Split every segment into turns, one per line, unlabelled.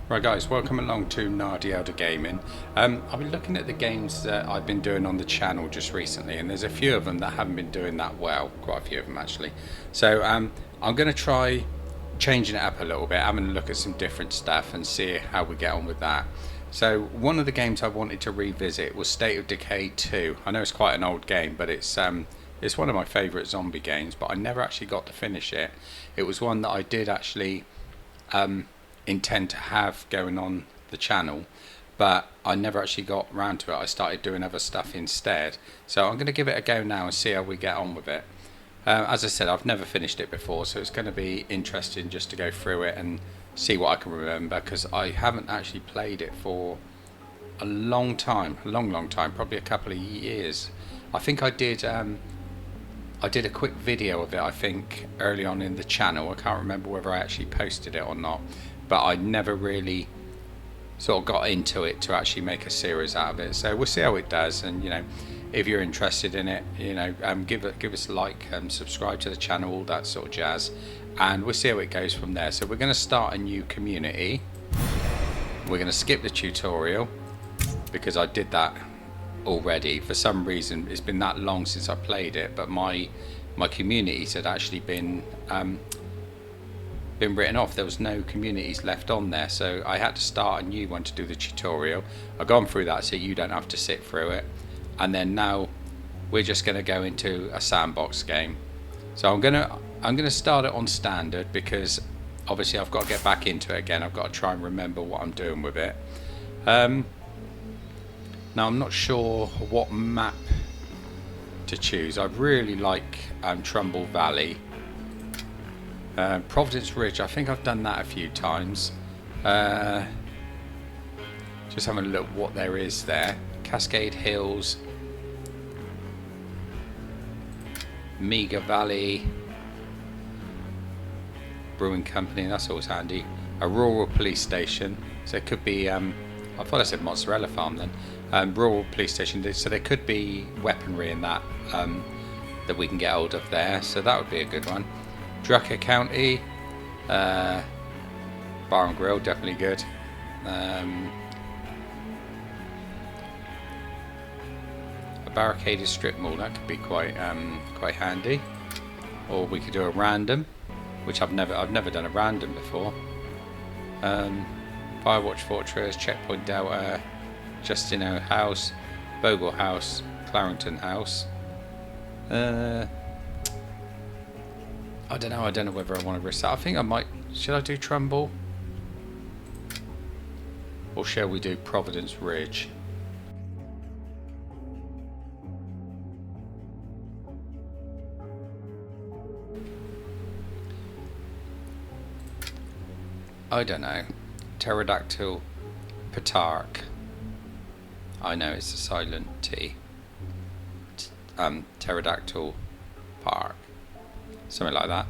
Right guys, welcome along to Nadia Elder Gaming. I've been looking at the games that I've been doing on the channel just recently, and there's a few of them that haven't been doing that well, quite a few of them actually. So I'm going to try changing it up a little bit, having a look at some different stuff and see how we get on with that. So one of the games I wanted to revisit was State of Decay 2. I know it's quite an old game, but it's one of my favourite zombie games, but I never actually got to finish it. It was one that I did actually intend to have going on the channel, but I never actually got round to it. I started doing other stuff instead, so I'm going to give it a go now and see how we get on with it. As I said, I've never finished it before, so it's going to be interesting just to go through it and see what I can remember, because I haven't actually played it for a long time, a long time, probably a couple of years. I think I did a quick video of it, I think, early on in the channel. I can't remember whether I actually posted it or not, but I never really sort of got into it to actually make a series out of it. So we'll see how it does, and if you're interested in it, give us a like, subscribe to the channel, all that sort of jazz, and we'll see how it goes from there. So we're going to start a new community. We're going to skip the tutorial because I did that already. For some reason, it's been that long since I played it, but my communities had actually been written off. There was no communities left on there, so I had to start a new one to do the tutorial. I've gone through that so you don't have to sit through it, and then now we're just going to go into a sandbox game. So I'm gonna start it on standard, because obviously I've got to get back into it again. I've got to try and remember what I'm doing with it. Now I'm not sure what map to choose. I really like Trumbull Valley. Providence Ridge, I think I've done that a few times. Just having a look what there is there. Cascade Hills, Meager Valley, Brewing Company, that's always handy. A rural police station, so it could be, I thought I said mozzarella farm then. Rural police station, so there could be weaponry in that that we can get hold of there, so that would be a good one. Drucker County, Bar and Grill, definitely good. A barricaded strip mall, that could be quite handy. Or we could do a random, which I've never done a random before. Firewatch Fortress, Checkpoint Delta, Justino House, Bogle House, Clarendon House. I don't know whether I want to risk that. I think I might. Should I do Trumbull? Or shall we do Providence Ridge? I don't know. Pterodactyl Petarch. I know it's a silent T. Pterodactyl Park. Something like that.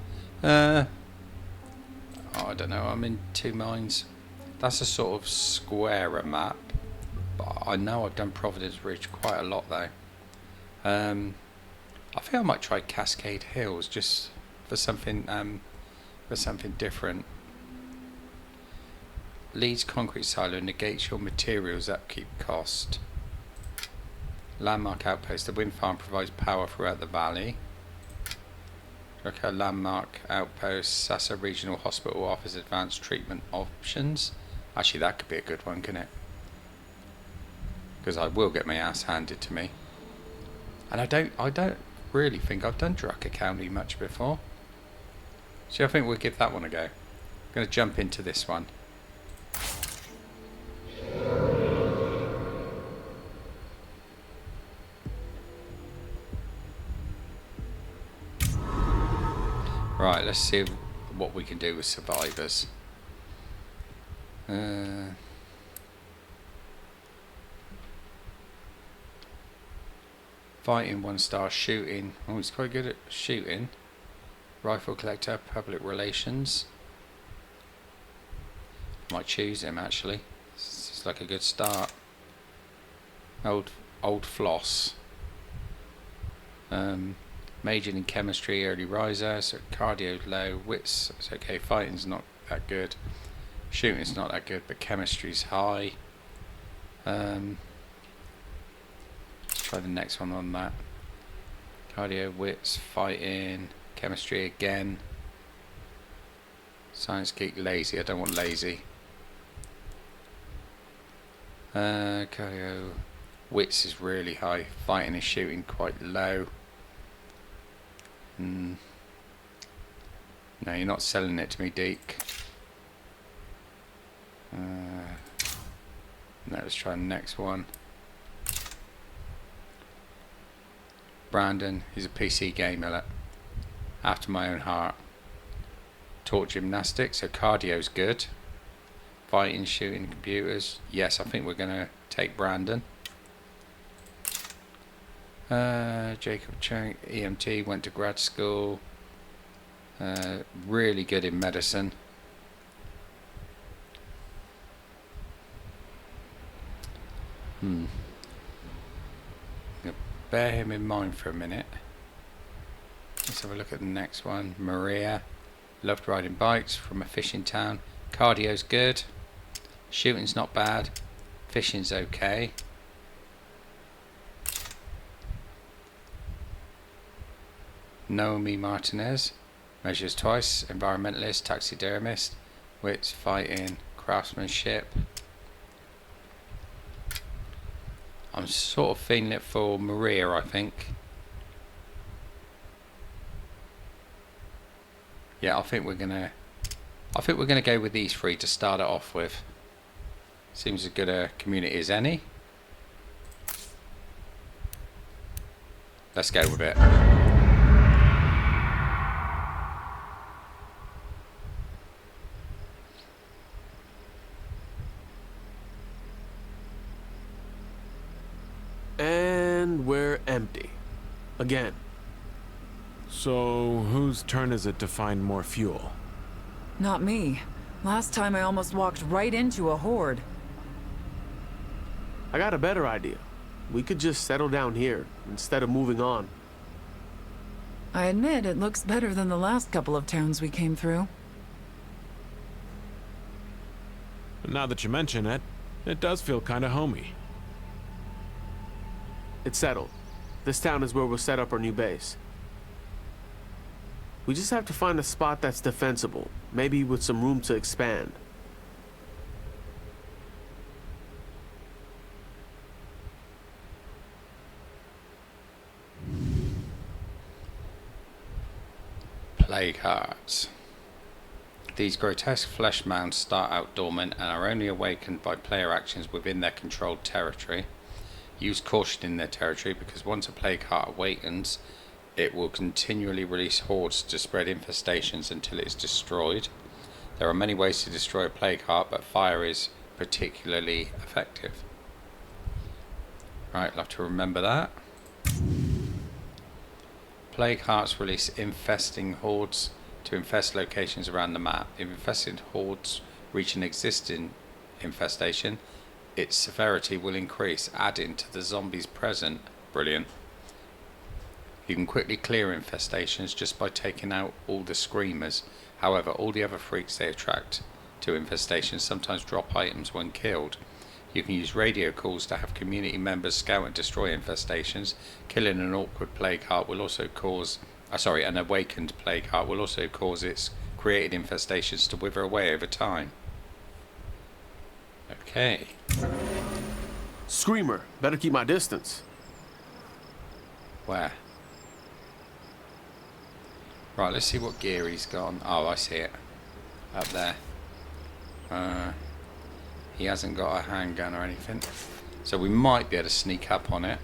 I don't know, I'm in two minds. That's a sort of squarer map, but I know I've done Providence Ridge quite a lot though. I think I might try Cascade Hills just for something different. Leeds concrete silo negates your materials upkeep cost. Landmark outpost. The wind farm provides power throughout the valley. Okay, landmark outpost. Sasa Regional Hospital offers advanced treatment options. Actually, that could be a good one, couldn't it? Because I will get my ass handed to me. And I don't really think I've done Drucker County much before. So I think we'll give that one a go. I'm going to jump into this one. Right, let's see what we can do with survivors. Fighting 1-star, shooting. Oh, he's quite good at shooting. Rifle collector, public relations. Might choose him actually. It's like a good start. Old floss. Majored in chemistry, early riser, so cardio low, wits, it's okay, fighting's not that good. Shooting's not that good, but chemistry's high. Let's try the next one on that. Cardio, wits, fighting, chemistry again. Science geek, lazy. I don't want lazy. Cardio, wits is really high. Fighting and shooting quite low. No, you're not selling it to me, Deke. Let's try the next one. Brandon, he's a PC gamer after my own heart. Taught gymnastics, so cardio's good. Fighting, shooting, computers. Yes, I think we're going to take Brandon. Jacob Chang, EMT, went to grad school. Really good in medicine. Bear him in mind for a minute. Let's have a look at the next one. Maria, loved riding bikes, from a fishing town. Cardio's good. Shooting's not bad. Fishing's okay. Naomi Martinez, measures twice. Environmentalist, taxidermist. Wits, fighting, craftsmanship. I'm sort of feeling it for Maria, I think. Yeah, I think we're gonna go with these three to start it off with. Seems as good a community as any. Let's go with it.
And we're empty. Again.
So, whose turn is it to find more fuel?
Not me. Last time I almost walked right into a horde.
I got a better idea. We could just settle down here, instead of moving on.
I admit it looks better than the last couple of towns we came through.
Now that you mention it, it does feel kinda homey.
It's settled. This town is where we'll set up our new base. We just have to find a spot that's defensible, maybe with some room to expand.
Plague hearts. These grotesque flesh mounds start out dormant and are only awakened by player actions within their controlled territory. Use caution in their territory, because once a plague heart awakens, it will continually release hordes to spread infestations until it is destroyed. There are many ways to destroy a plague heart, but fire is particularly effective. Right, I'll have to remember that. Plague hearts release infesting hordes to infest locations around the map. If infested hordes reach an existing infestation, its severity will increase, adding to the zombies present. Brilliant. You can quickly clear infestations just by taking out all the screamers. However, all the other freaks they attract to infestations sometimes drop items when killed. You can use radio calls to have community members scout and destroy infestations. Killing an awkward plague heart will also cause... an awakened plague heart will also cause its created infestations to wither away over time. Okay.
Screamer, better keep my distance.
Where? Right, let's see what gear he's got on. Oh, I see it. Up there. He hasn't got a handgun or anything. So we might be able to sneak up on it.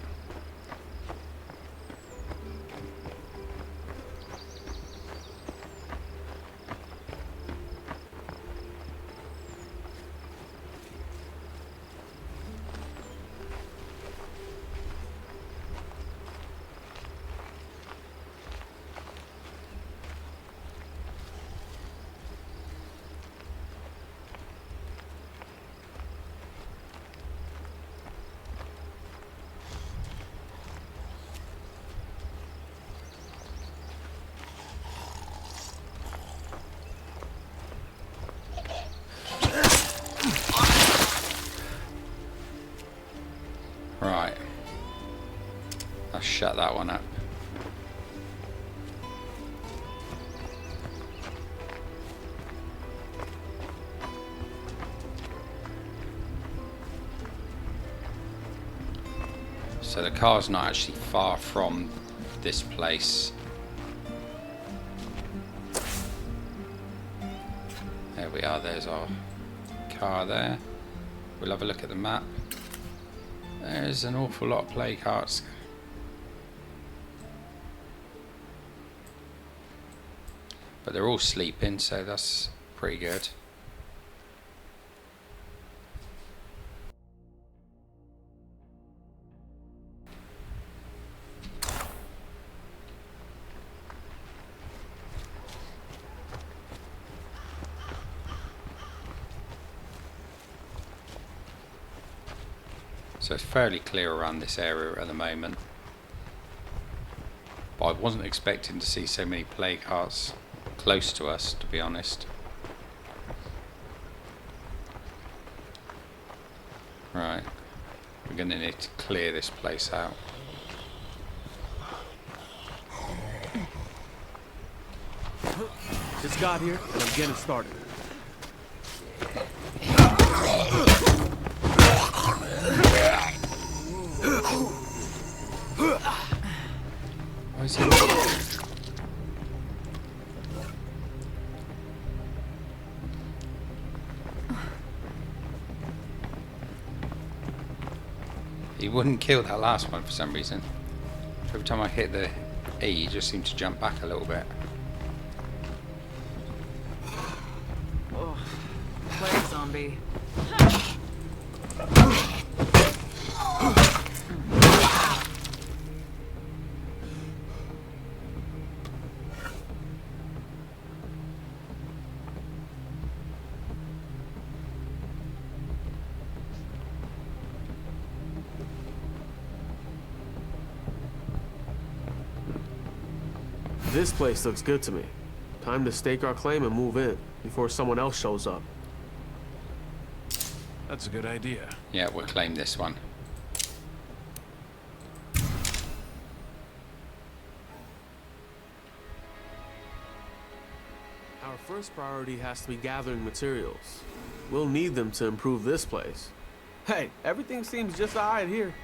shut that one up. So the car's not actually far from this place. There we are, there's our car there. We'll have a look at the map. There's an awful lot of plague hearts. But they're all sleeping, so that's pretty good. So it's fairly clear around this area at the moment. But I wasn't expecting to see so many plague hearts close to us, to be honest. Right, we're going to need to clear this place out.
Just got here and I'm getting started.
Why is he... He wouldn't kill that last one for some reason. Every time I hit the E, he just seemed to jump back a little bit.
Oh, plague zombie.
This place looks good to me. Time to stake our claim and move in before someone else shows up.
That's a good idea.
Yeah, we'll claim this one.
Our first priority has to be gathering materials. We'll need them to improve this place. Hey, everything seems just alright here.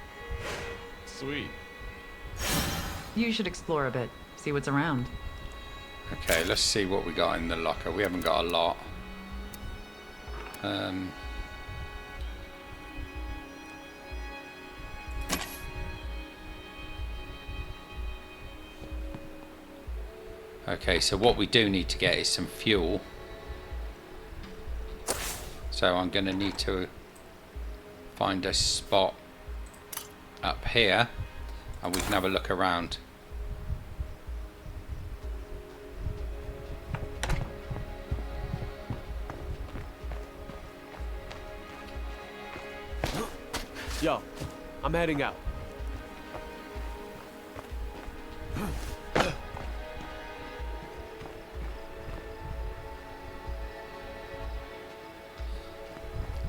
Sweet.
You should explore a bit, see what's around.
Okay, let's see what we got in the locker. We haven't got a lot. Okay, so what we do need to get is some fuel. So I'm going to need to find a spot up here and we can have a look around.
Yo, I'm heading out.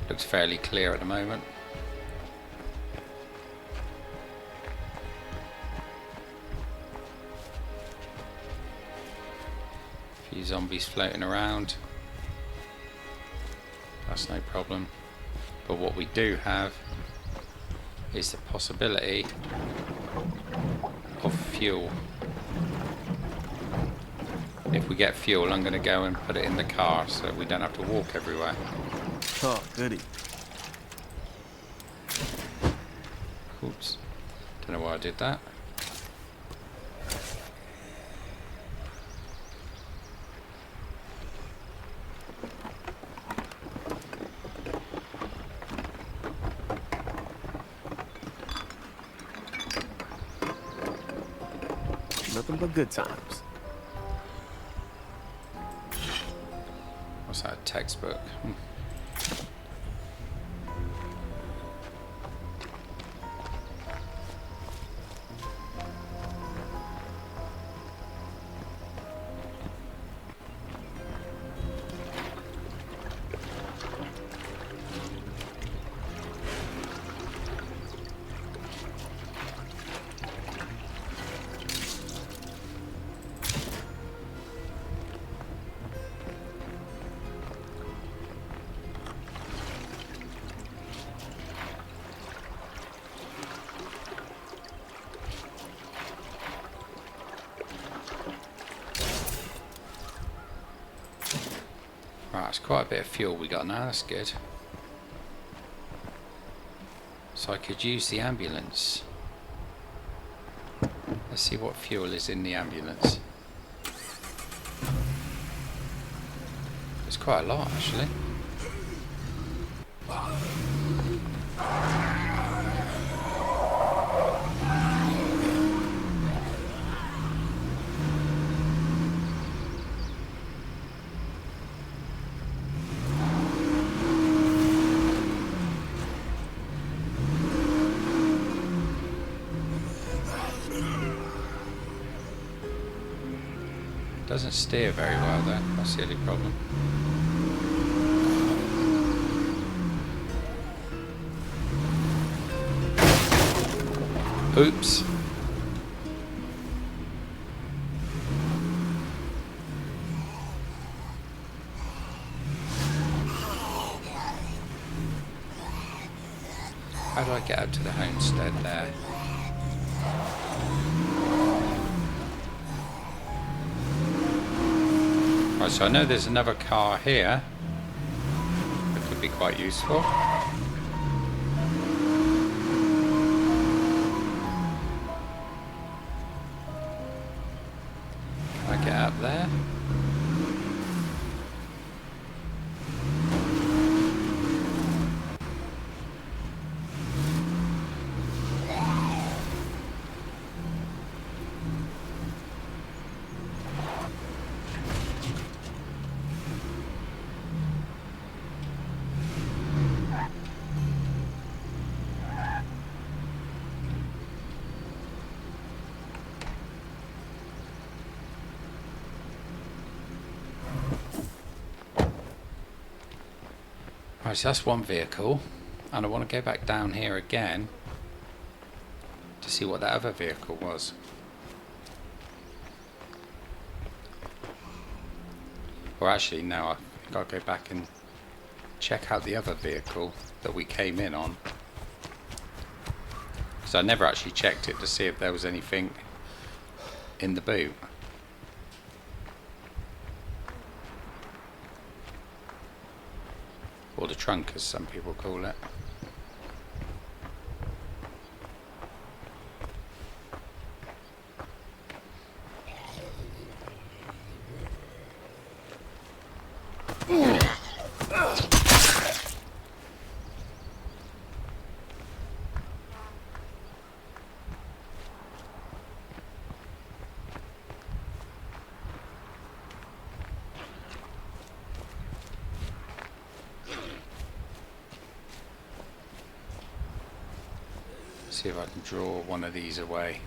Looks fairly clear at the moment. A few zombies floating around. That's no problem. But what we do have is the possibility of fuel. If we get fuel, I'm going to go and put it in the car so we don't have to walk everywhere.
Oh, goody.
Oops. Don't know why I did that.
Nothing but good times.
What's that? Textbook. That's quite a bit of fuel we got now, that's good. So I could use the ambulance. Let's see what fuel is in the ambulance. It's quite a lot actually. Doesn't steer very well though, that's the only problem. Oops. How do I get up to the homestead there? Right, so I know there's another car here that could be quite useful. Can I get up there? Right, so that's one vehicle, and I want to go back down here again to see what that other vehicle was. Or actually, no, I've got to go back and check out the other vehicle that we came in on. Because I never actually checked it to see if there was anything in the boot. Or the trunk, as some people call it. See if I can draw one of these away.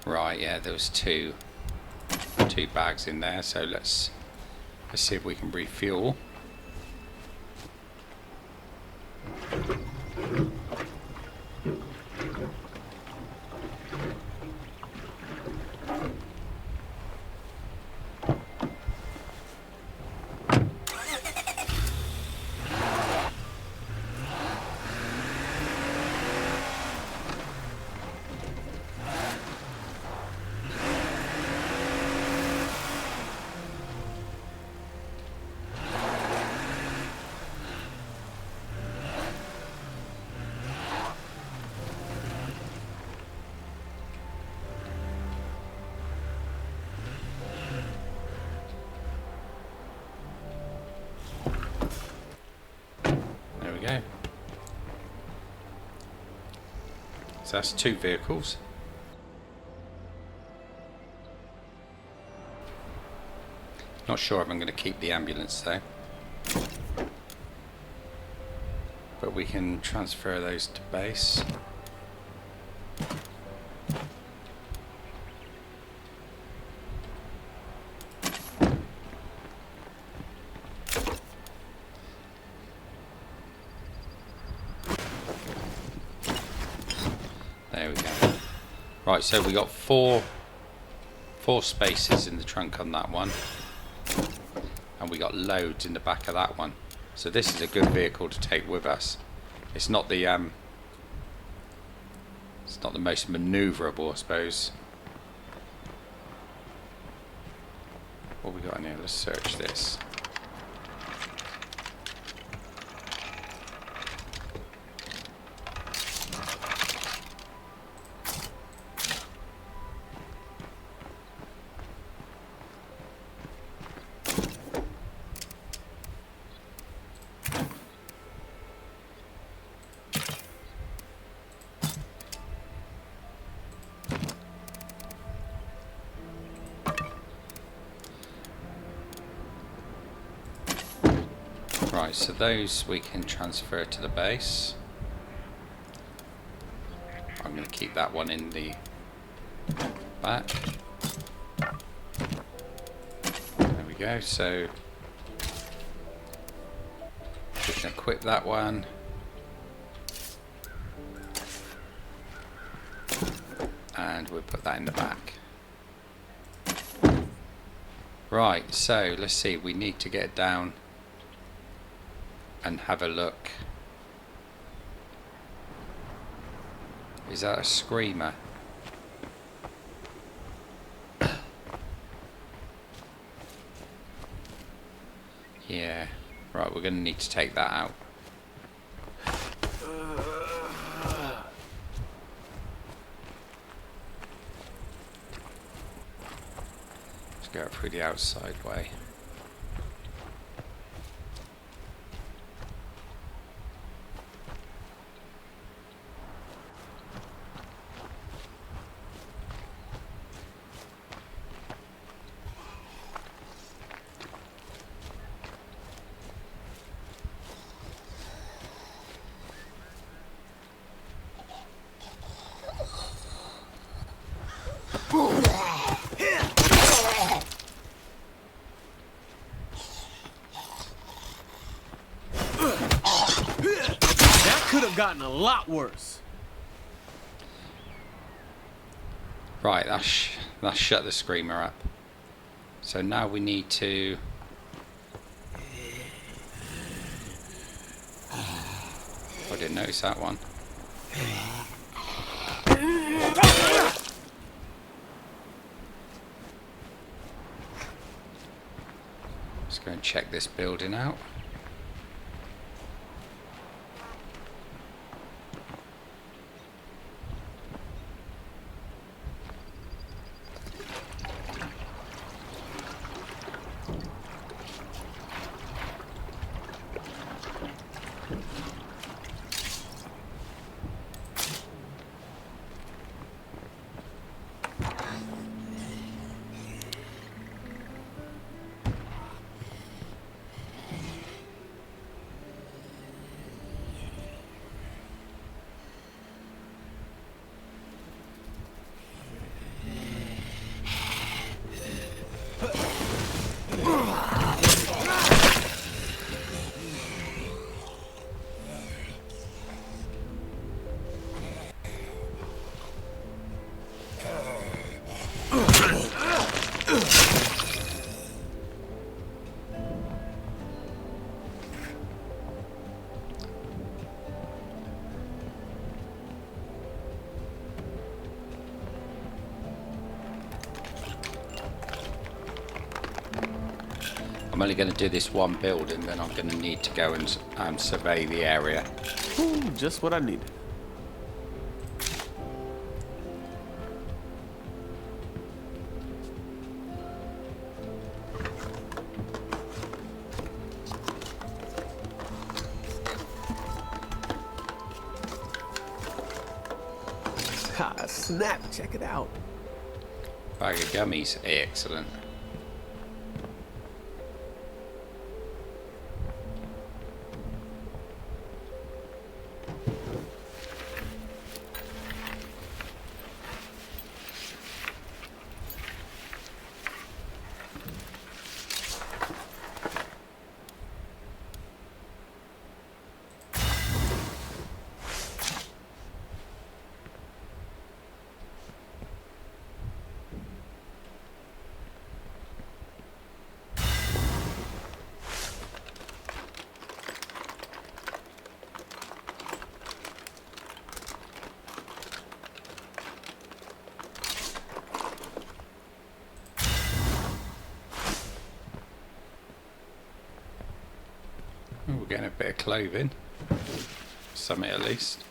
Right, yeah, there was two bags in there, so let's see if we can refuel. There we go. So that's two vehicles. Not sure if I'm going to keep the ambulance though. But we can transfer those to base. There we go. Right, so we got four spaces in the trunk on that one, and we got loads in the back of that one. So this is a good vehicle to take with us. It's not the most manoeuvrable, I suppose. What we got in here? Let's search this. Right, so those we can transfer to the base. I'm going to keep that one in the back. There we go, so we can equip that one. And we'll put that in the back. Right, so let's see, we need to get down and have a look. Is that a screamer? Yeah. Right, we're going to need to take that out. Let's go through the outside way.
Could have gotten a lot worse.
Right, that's shut the screamer up. So now we need to... I didn't notice that one. Let's go and check this building out. I'm only going to do this one building, then I'm going to need to go and survey the area.
Ooh, just what I needed. Ah, snap, check it out.
Bag of gummies, excellent. getting a bit of clothing. Something at least.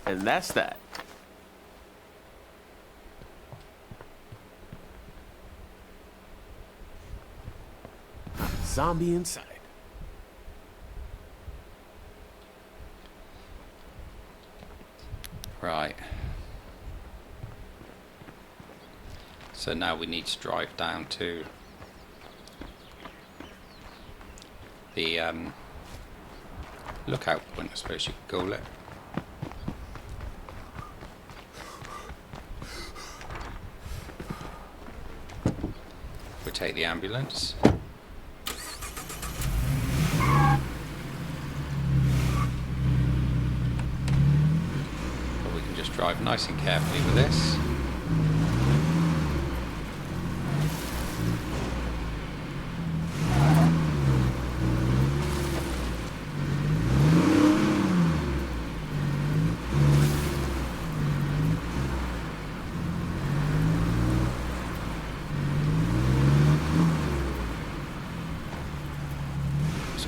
And that's that. Zombie inside.
Right. So now we need to drive down to the lookout point, I suppose you could call it. We'll take the ambulance. But we can just drive nice and carefully with this.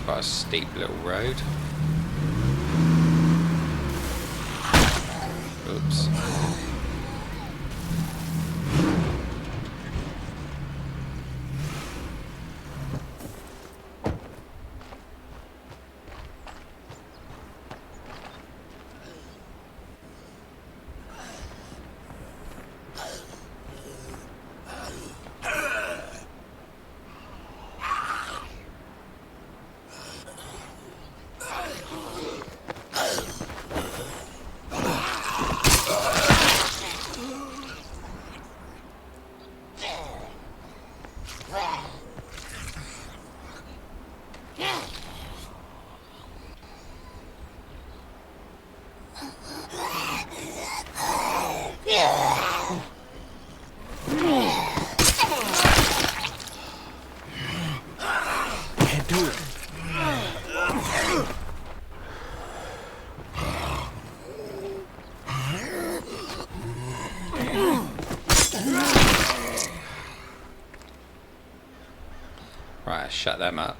Quite a steep little road. Oops.
Can't do it.
Right, shut them up.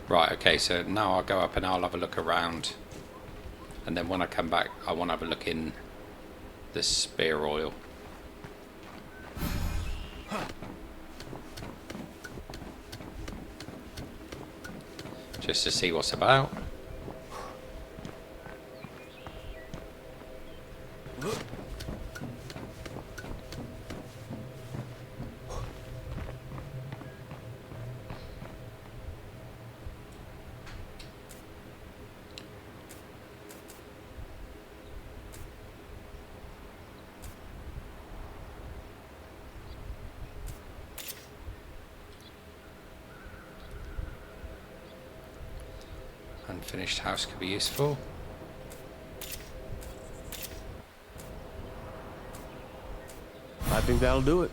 Right, okay, so now I'll go up and I'll have a look around. And then when I come back, I want to have a look in the spear oil. Just to see what's about. Unfinished house could be useful.
I think that'll do it.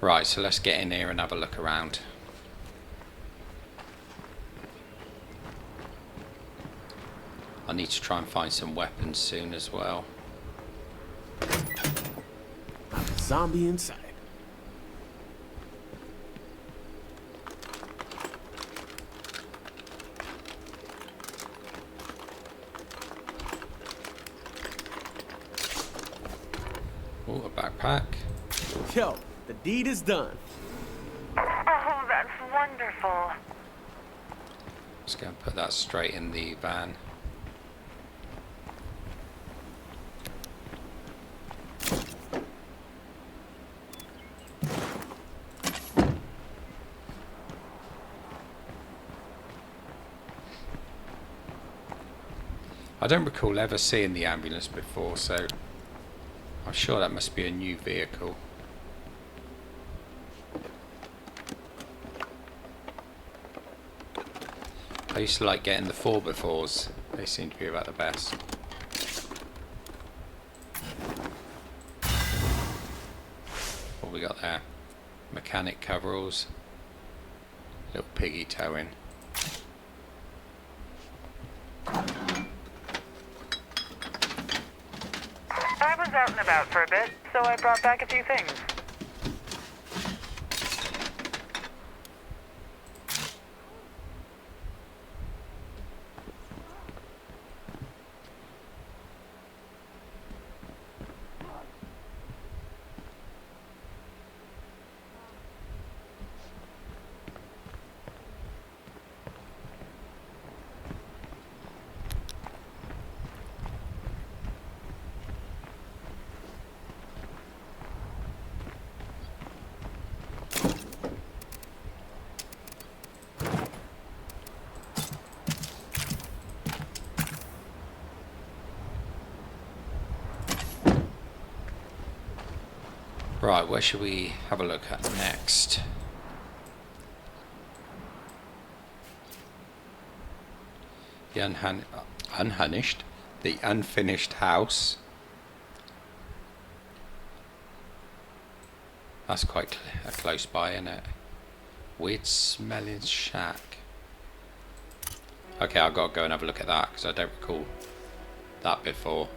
Right, so let's get in here and have a look around. I need to try and find some weapons soon as well.
Zombie inside.
Oh, a backpack.
Yo, the deed is done.
Oh, that's wonderful.
Just going to put that straight in the van. I don't recall ever seeing the ambulance before, so I'm sure that must be a new vehicle. I used to like getting the 4x4s. They seem to be about the best. What we got there? Mechanic coveralls. Little piggy towing.
I was out and about for a bit, so I brought back a few things.
Right, where should we have a look at next? The the unfinished house. That's quite close by, isn't it? Weird smelling shack. Okay, I've got to go and have a look at that because I don't recall that before.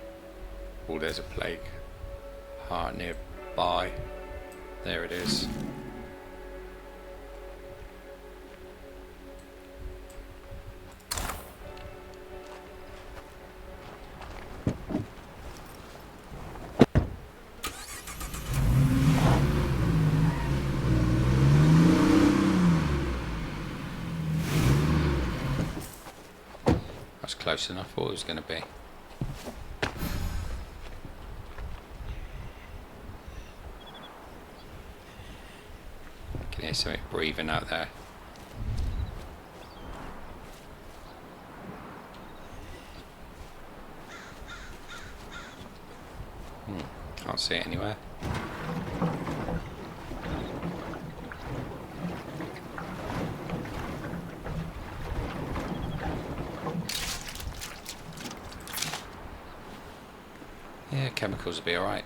Oh, there's a plague heart nearby. There it is. That's close enough. I thought it was going to be. Can hear something breathing out there. Can't see it anywhere. Yeah, chemicals will be alright.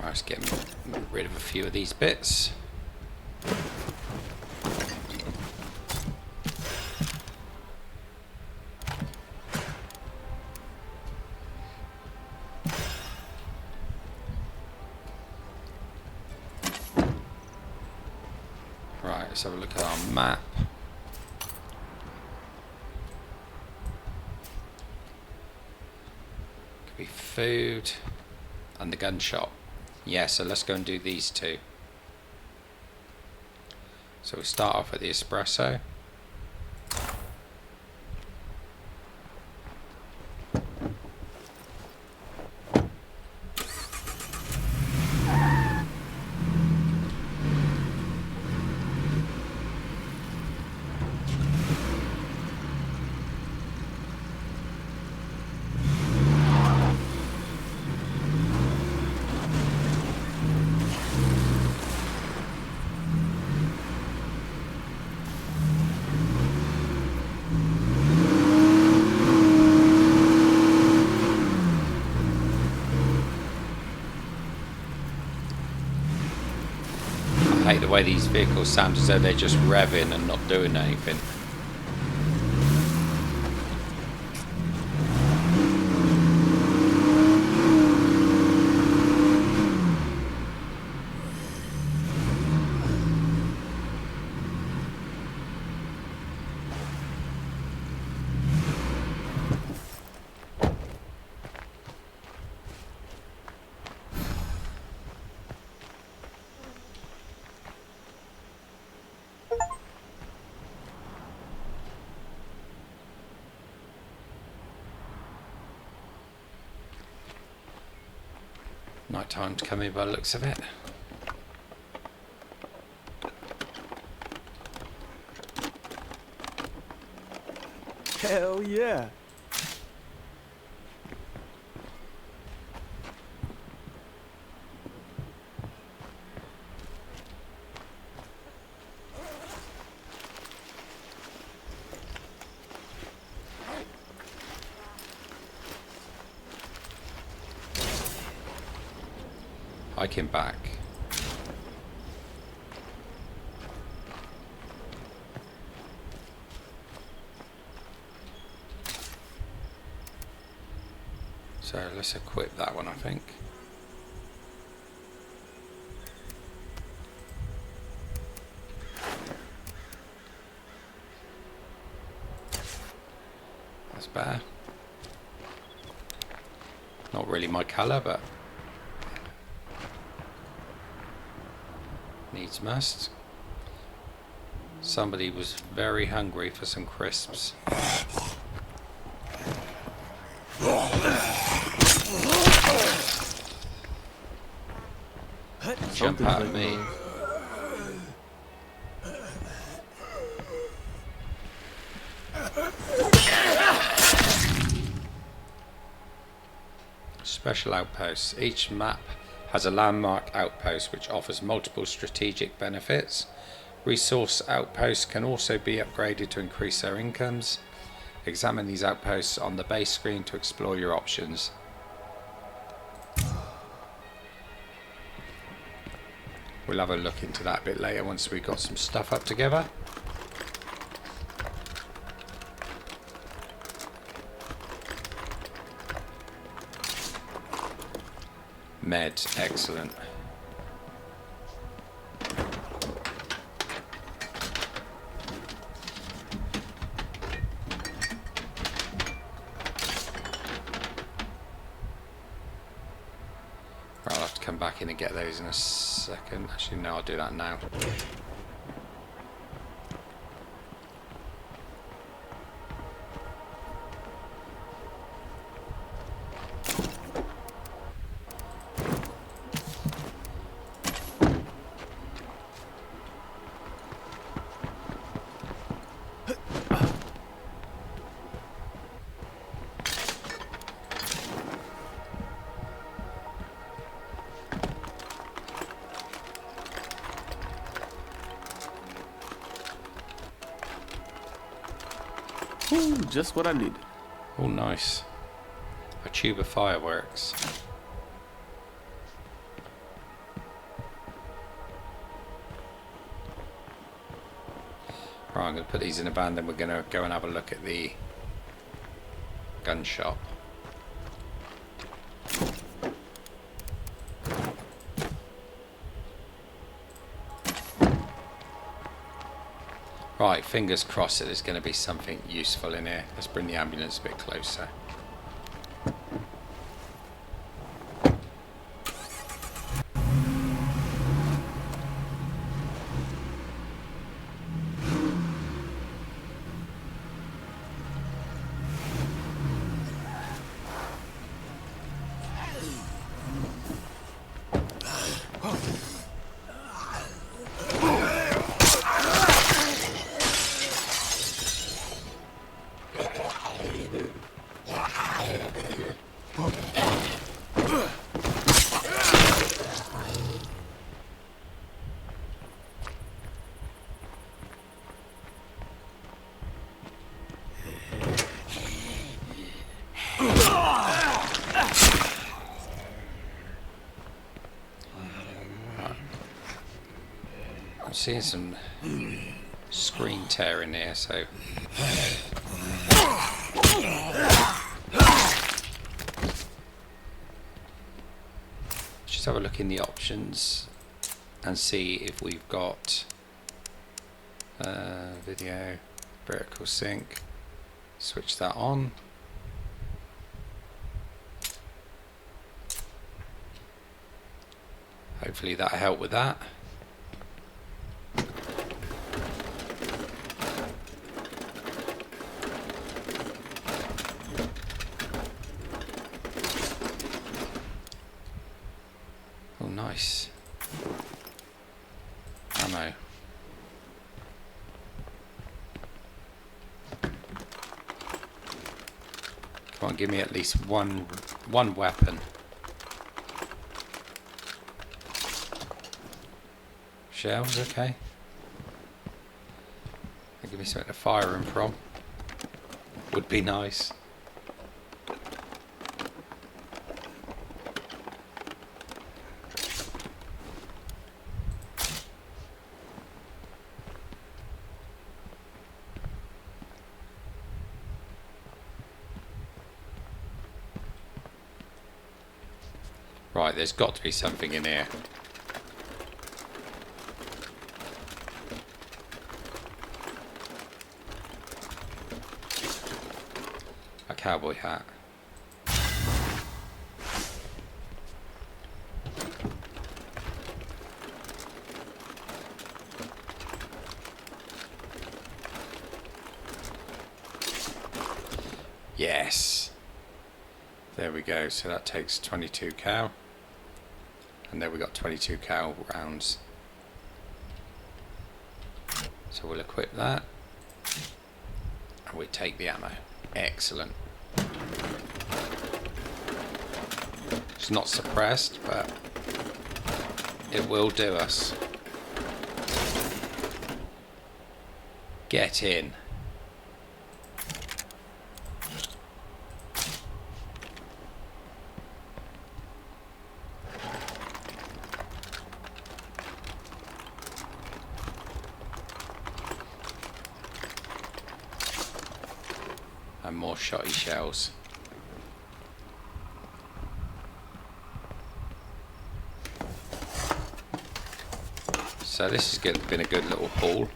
Let's get rid of a few of these bits. Right, let's have a look at our map. Could be food and the gun shop. Yeah, so let's go and do these two. So we'll start off with the espresso. hate the way these vehicles sound as though they're just revving and not doing anything. Night time to come in by the looks of it.
Hell yeah.
Hiking back. So let's equip that one, I think. That's better. Not really my colour, but needs must. Somebody was very hungry for some crisps. Jump out at me. Special outposts. Each map has a landmark outpost which offers multiple strategic benefits. Resource outposts can also be upgraded to increase their incomes. Examine these outposts on the base screen to explore your options. We'll have a look into that a bit later once we've got some stuff up together. Med, excellent. I'll have to come back in and get those in a second. Actually, no, I'll do that now.
Ooh, just what I needed.
Oh, nice. A tube of fireworks. Right, I'm going to put these in a van, then we're going to go and have a look at the gun shop. Right, fingers crossed that there's going to be something useful in here. Let's bring the ambulance a bit closer. seeing some screen tearing here, so just have a look in the options and see if we've got video, vertical sync. Switch that on. Hopefully that'll help with that. Oh, nice. Ammo. Come on, give me at least one weapon. Shells, okay. And give me something to fire them from. Would be nice. Right, there's got to be something in here. A cowboy hat. Yes. There we go. So that takes 22 cal. And there we got 22 cal rounds. So we'll equip that. And we take the ammo. Excellent. It's not suppressed, but it will do us. Get in. And more shotty shells. So this has been a good little haul.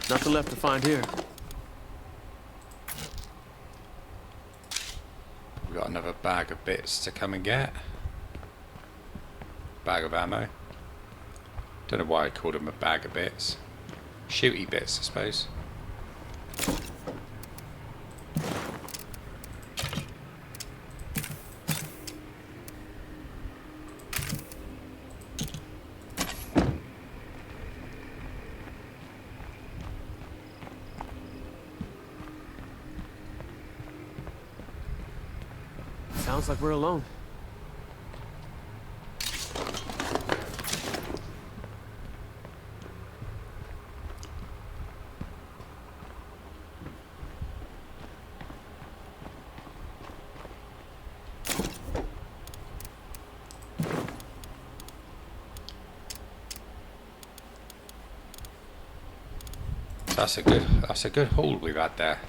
Nothing left to find here.
We've got another bag of bits to come and get. Bag of ammo. Don't know why I called them a bag of bits. Shooty bits, I suppose.
Sounds like we're alone.
That's a good haul we've had there.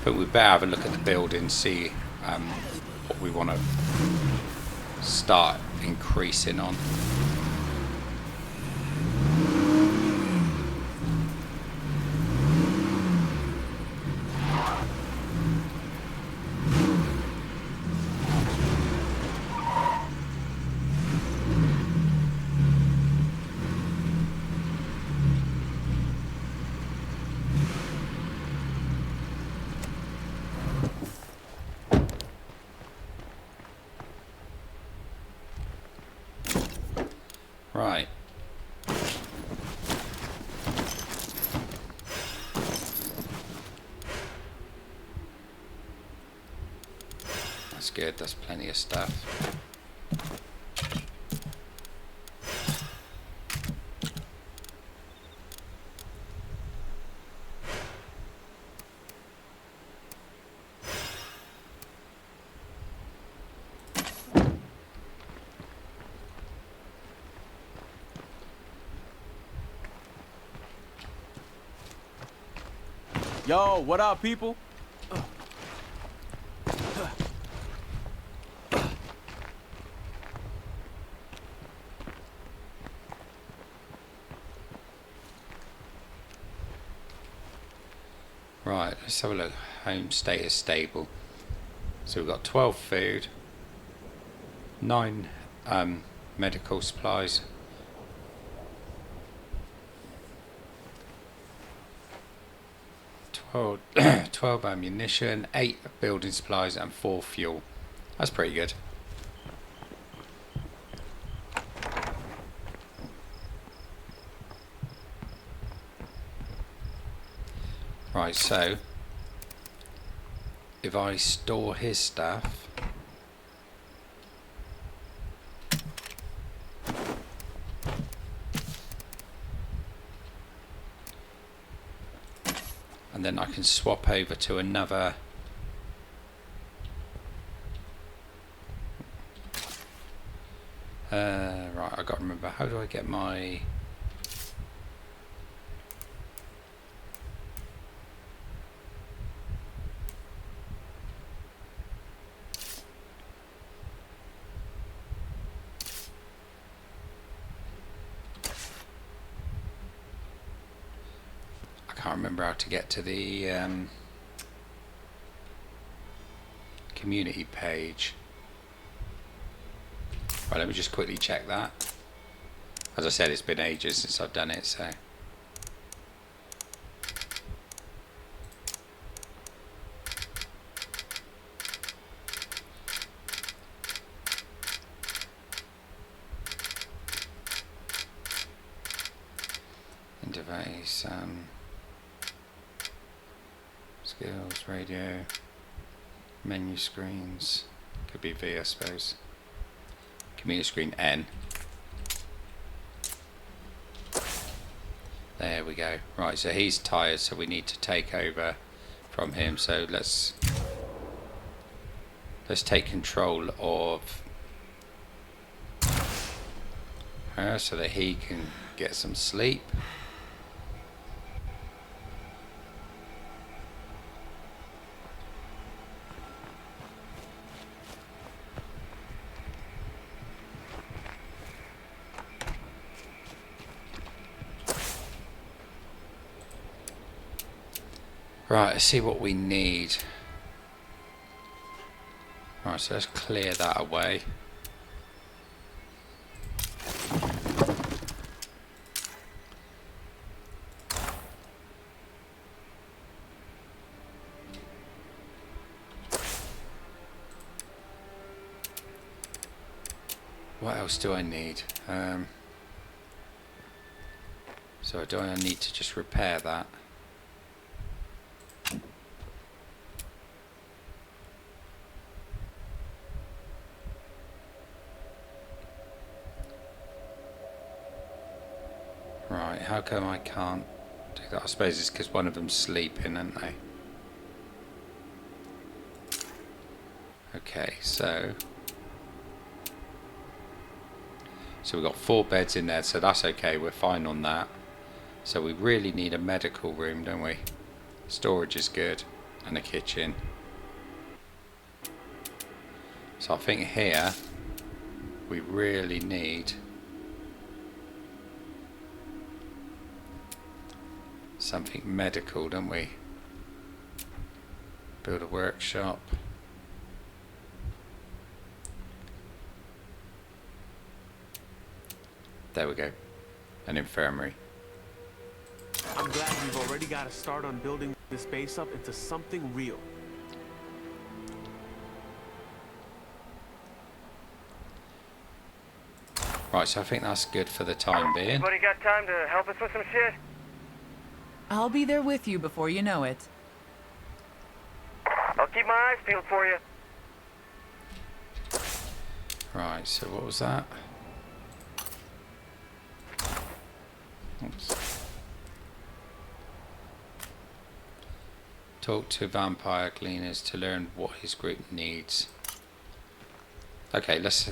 But we better have a look at the building, see what we want to start increasing on. That's good. That's plenty of stuff.
Yo, what up, people?
Right, let's have a look. Home status stable. So we've got 12 food, 9 medical supplies, 12 ammunition, 8 building supplies and 4 fuel. That's pretty good. Right, so if I store his stuff, and then I can swap over to another right, I got to remember, how do I get my I can't remember how to get to the community page. Right, let me just quickly check that. As I said, it's been ages since I've done it, so. Interface, skills, radio, menu screens, could be V, I suppose. Community screen N. There we go. Right, so he's tired, so we need to take over from him. So let's take control of her so that he can get some sleep. Right, let's see what we need. Right, so let's clear that away. What else do I need? So do I need to just repair that? Right, how come I can't do that? I suppose it's because one of them's sleeping, aren't they? Okay, so we've got 4 beds in there, so that's okay, we're fine on that. So we really need a medical room, don't we? Storage is good, and a kitchen. So I think here we really need something medical, don't we? Build a workshop. There we go. An infirmary.
I'm glad we've already got a start on building this base up into something real.
Right, so I think that's good for the time being.
Anybody got time to help us with some shit?
I'll be there with you before you know it.
I'll keep my eyes peeled for you.
Right, so what was that? Oops. Talk to vampire cleaners to learn what his group needs. Okay, let's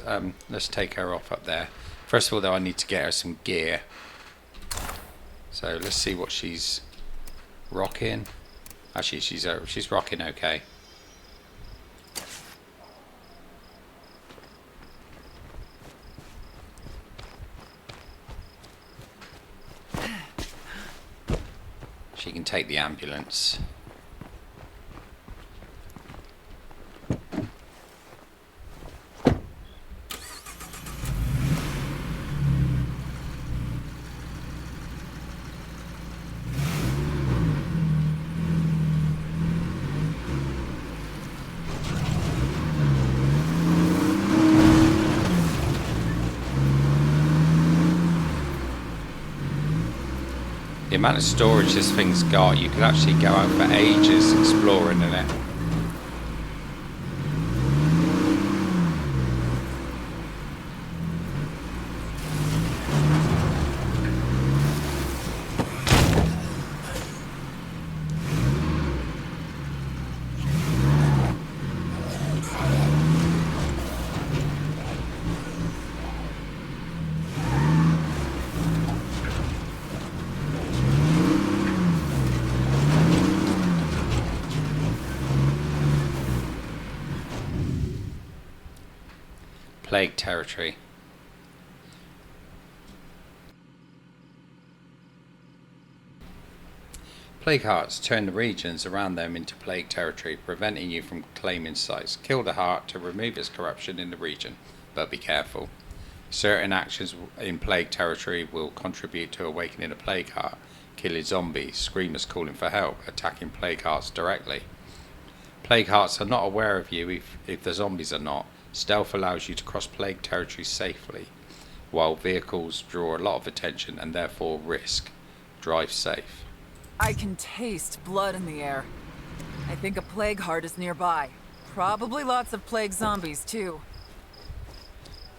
take her off up there. First of all, though, I need to get her some gear. So let's see what she's rocking. Actually, she's rocking okay. She can take the ambulance. The amount of storage this thing's got, you could actually go out for ages exploring in it. Plague territory. Plague hearts turn the regions around them into plague territory, preventing you from claiming sites. Kill the heart to remove its corruption in the region, but be careful. Certain actions in plague territory will contribute to awakening a plague heart. Killing zombies, screamers calling for help, attacking plague hearts directly. Plague hearts are not aware of you if the zombies are not. Stealth allows you to cross plague territory safely, while vehicles draw a lot of attention and therefore risk. Drive safe.
I can taste blood in the air. I think a plague heart is nearby. Probably lots of plague zombies, too.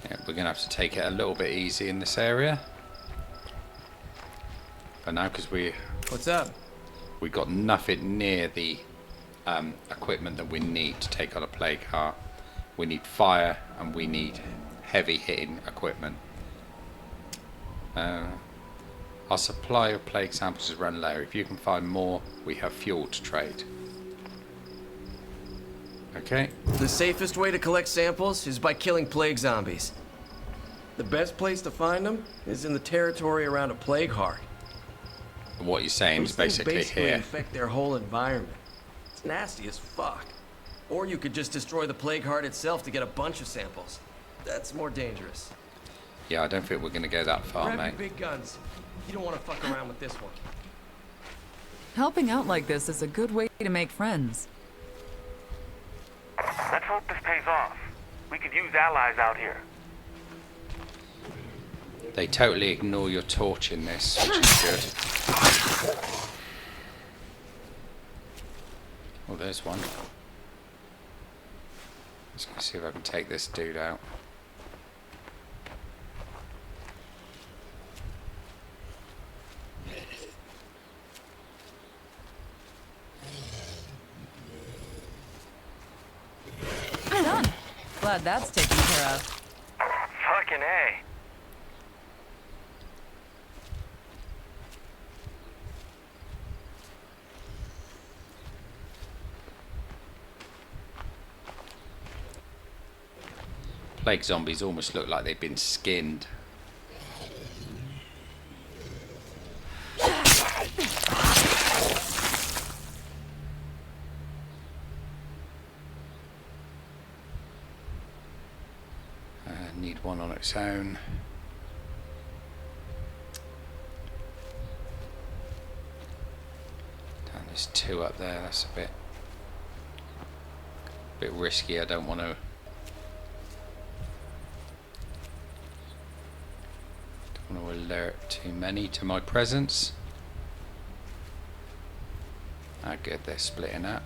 Yeah, we're going to have to take it a little bit easy in this area. But now, because
What's up?
we got nothing near the equipment that we need to take on a plague heart. We need fire and we need heavy hitting equipment. Our supply of plague samples has run low. If you can find more, we have fuel to trade. Okay.
The safest way to collect samples is by killing plague zombies. The best place to find them is in the territory around a plague heart.
What you're saying is
Those things
basically here.
infect their whole environment. It's nasty as fuck. Or you could just destroy the plague heart itself to get a bunch of samples. That's more dangerous.
Yeah, I don't think we're going to go that far,
Grab
mate.
your big guns. You don't want to fuck around with this one.
Helping out like this is a good way to make friends.
Let's hope this pays off. We could use allies out here.
They totally ignore your torch in this, which is good. Oh, there's one. Let's go see if I can take this dude out.
Done. Glad that's taken care of.
Fucking A.
Plague zombies almost look like they've been skinned. Need one on its own. And there's two up there. That's a bit risky. I don't want to. Don't want to alert too many to my presence. Ah, good. They're splitting up.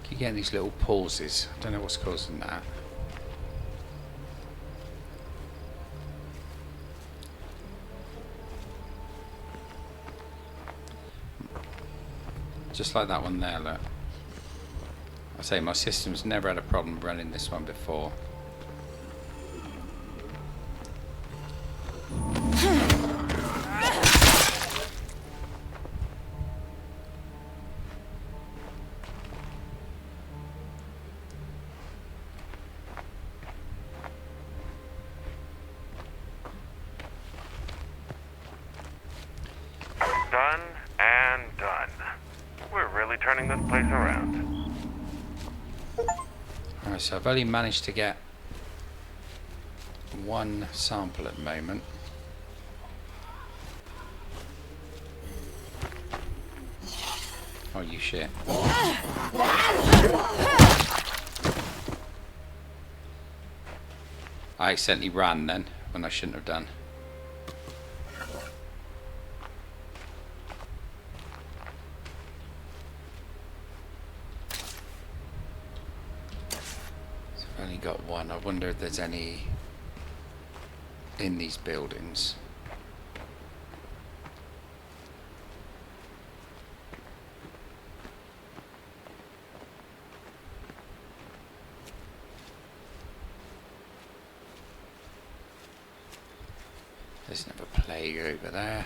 Keep getting these little pauses. I don't know what's causing that. Just like that one there, look. I say my system's never had a problem running this one before.
Done and done. We're really turning this place around.
Alright, so I've only managed to get one sample at the moment. Oh, you shit. I accidentally ran then, when I shouldn't have done. So I've only got one. I wonder if there's any in these buildings. There's another plague over there.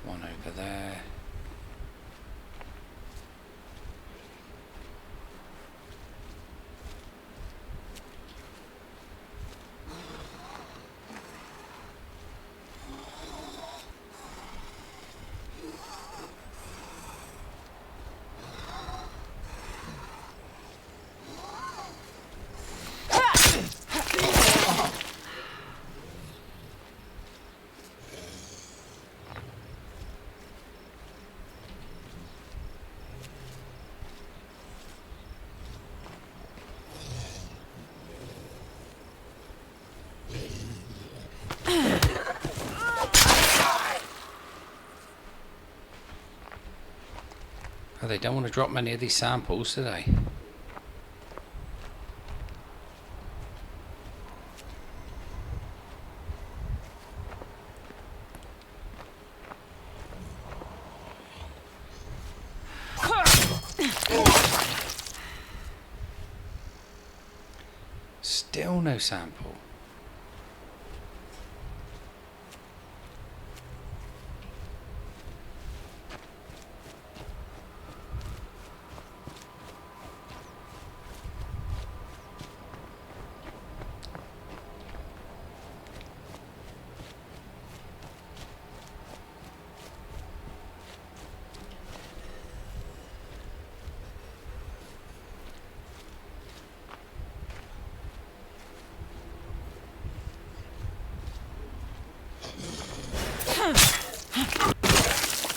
One over there. Oh, they don't want to drop many of these samples, do they? Still no sample.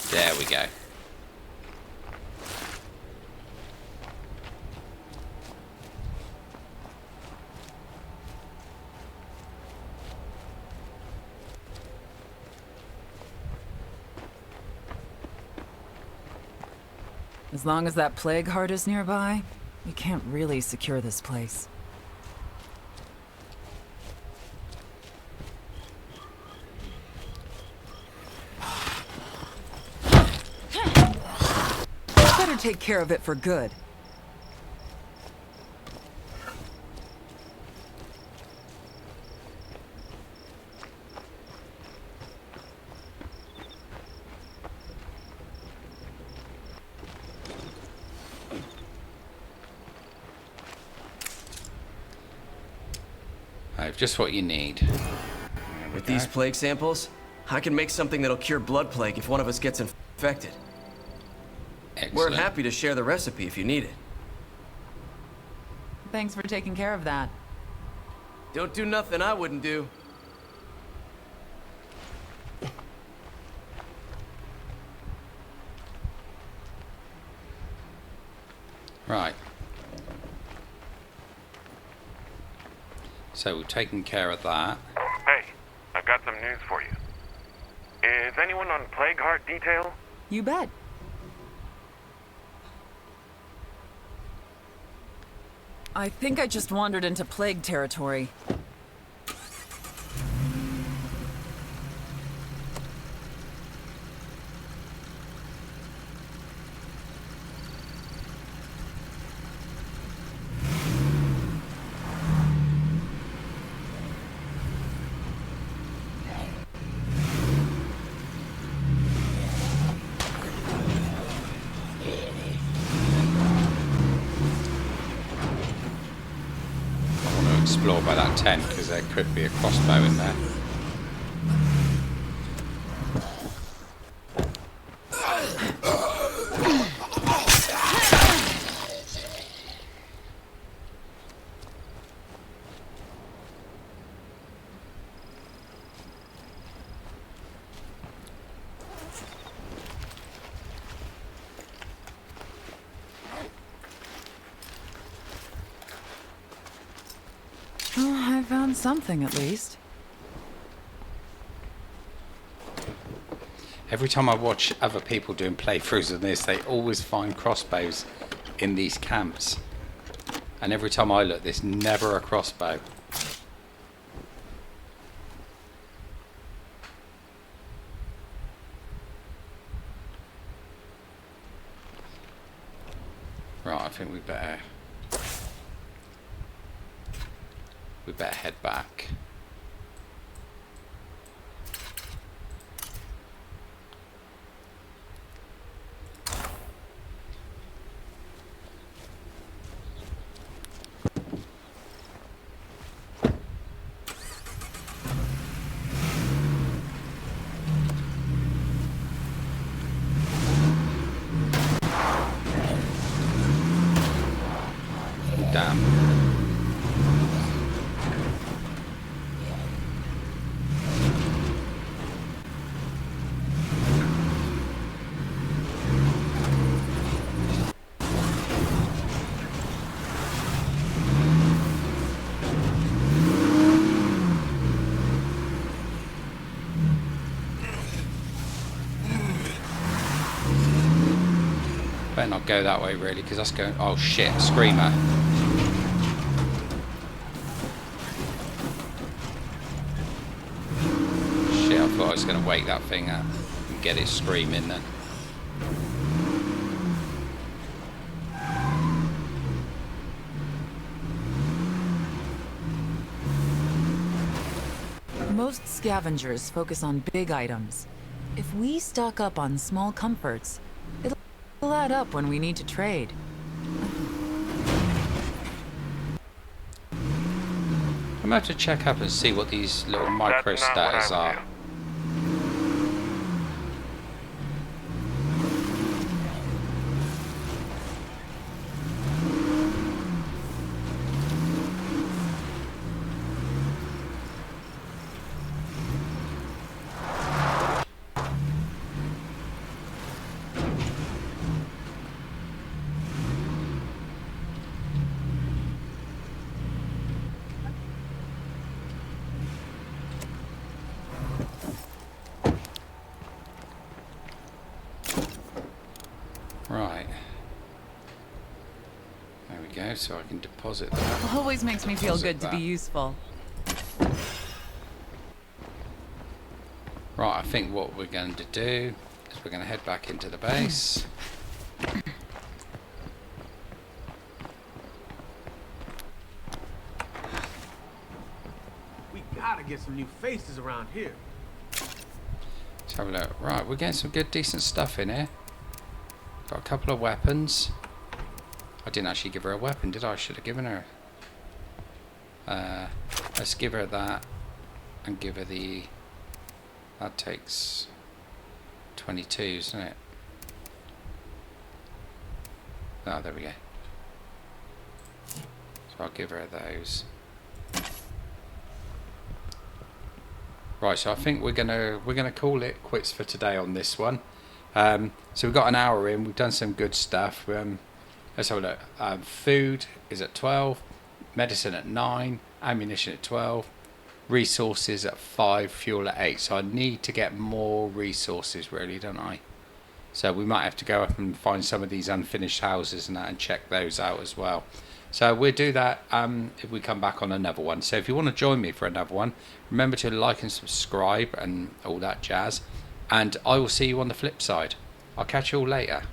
There we go.
As long as that plague heart is nearby, you can't really secure this place. Better take care of it for good.
I have just what you need. There we
With
go.
these plague samples, I can make something that'll cure blood plague if one of us gets infected. We're
Excellent.
happy to share the recipe if you need it.
Thanks for taking care of that.
Don't do nothing I wouldn't do.
Right. So we've taken care of that.
Hey, I've got some news for you. Is anyone on Plague Heart detail?
You bet. I think I just wandered into plague territory.
I want to explore by that tent because there could be a crossbow in there.
Oh, I found something at least.
Every time I watch other people doing playthroughs of this, they always find crossbows in these camps. And every time I look, there's never a crossbow. Right, I think we better head back. Damn. Better not go that way really, because that's going. Oh shit, screamer. Shit, I thought I was going to wake that thing up and get it screaming then.
Most scavengers focus on big items. If we stock up on small comforts, it'll add up when we need to trade.
I'm going to have to check up and see what these little micro
That's not what I
status
would
are.
do.
Right. There we go, so I can deposit that.
Always makes me feel
Deposit
good to be
that.
useful.
Right, I think what we're going to do is we're going to head back into the base.
We gotta get some new faces around here.
Let's have a look. Right, we're getting some good, decent stuff in here. Got a couple of weapons. I didn't actually give her a weapon, did I? I should have given her. Let's give her that and give her the... That takes 22, isn't it? Oh, there we go. So I'll give her those. Right, so I think we're gonna call it quits for today on this one. So we've got an hour in. We've done some good stuff. Let's have a look. Food is at 12, medicine at 9, ammunition at 12, resources at 5, fuel at 8. So I need to get more resources, really, don't I? So we might have to go up and find some of these unfinished houses and that and check those out as well. So we'll do that if we come back on another one. So if you want to join me for another one, remember to like and subscribe and all that jazz. And I will see you on the flip side. I'll catch you all later.